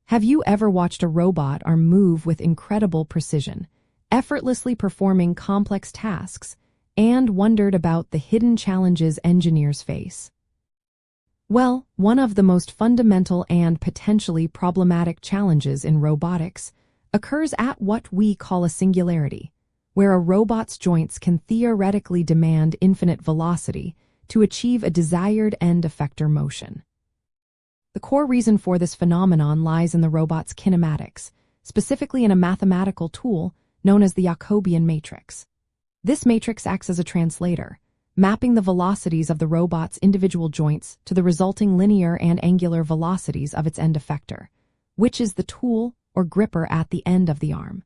Have you ever watched a robot or move with incredible precision, effortlessly performing complex tasks, and wondered about the hidden challenges engineers face? Well, one of the most fundamental and potentially problematic challenges in robotics occurs at what we call a singularity, where a robot's joints can theoretically demand infinite velocity to achieve a desired end effector motion. The core reason for this phenomenon lies in the robot's kinematics, specifically in a mathematical tool known as the Jacobian matrix. This matrix acts as a translator, mapping the velocities of the robot's individual joints to the resulting linear and angular velocities of its end effector, which is the tool or gripper at the end of the arm.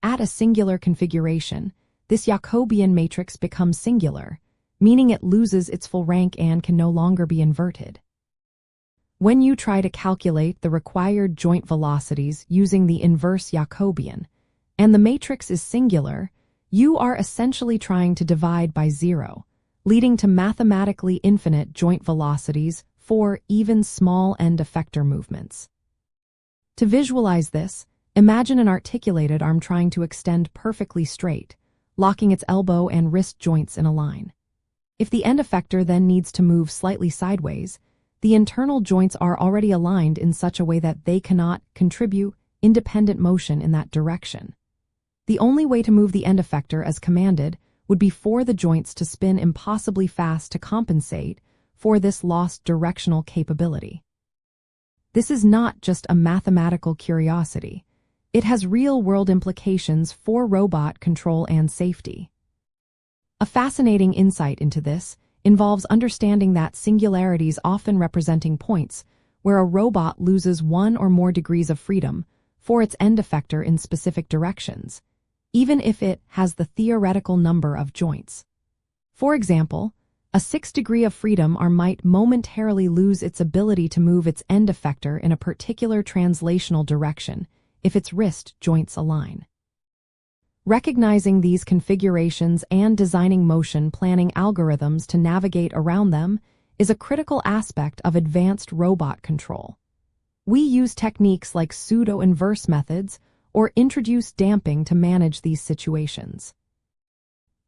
At a singular configuration, this Jacobian matrix becomes singular, meaning it loses its full rank and can no longer be inverted. When you try to calculate the required joint velocities using the inverse Jacobian, and the matrix is singular, you are essentially trying to divide by zero, leading to mathematically infinite joint velocities for even small end effector movements. To visualize this, imagine an articulated arm trying to extend perfectly straight, locking its elbow and wrist joints in a line. If the end effector then needs to move slightly sideways, the internal joints are already aligned in such a way that they cannot contribute independent motion in that direction. The only way to move the end effector as commanded would be for the joints to spin impossibly fast to compensate for this lost directional capability. This is not just a mathematical curiosity. It has real-world implications for robot control and safety. A fascinating insight into this involves understanding that singularities often representing points where a robot loses one or more degrees of freedom for its end effector in specific directions, even if it has the theoretical number of joints. For example, a 6 degree of freedom arm might momentarily lose its ability to move its end effector in a particular translational direction if its wrist joints align. Recognizing these configurations and designing motion planning algorithms to navigate around them is a critical aspect of advanced robot control. We use techniques like pseudo-inverse methods or introduce damping to manage these situations.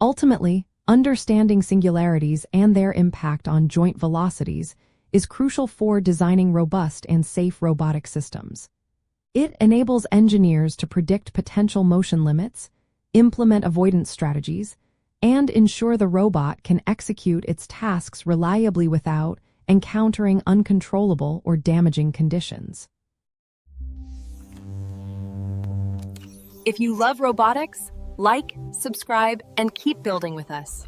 Ultimately, understanding singularities and their impact on joint velocities is crucial for designing robust and safe robotic systems. It enables engineers to predict potential motion limits, implement avoidance strategies, and ensure the robot can execute its tasks reliably without encountering uncontrollable or damaging conditions. If you love robotics, like, subscribe, and keep building with us.